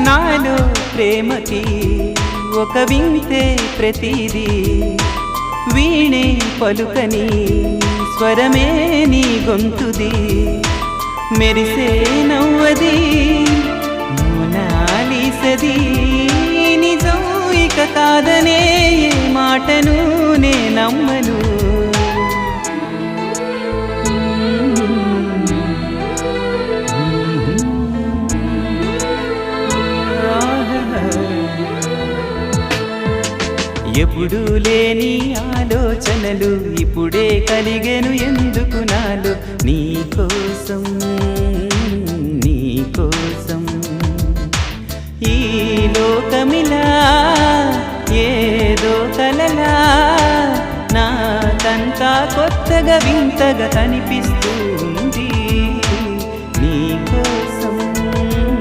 నాలో ప్రేమకి ఒక వింతే ప్రతిదీ వీణే పలుకని స్వరమే నీ గొంతుది మెరిసే నవ్వది మోనాలిసది నిజం ఇక కాదనే మాటను నే నమ్మను ఎప్పుడు లేని ఆలోచనలు ఇప్పుడే కలిగెను ఎందుకు నాలో నీకోసం నీకోసం ఈ లోకమిలా ఏదో కలలా నాకంతా కొత్తగా వింతగా కనిపిస్తూ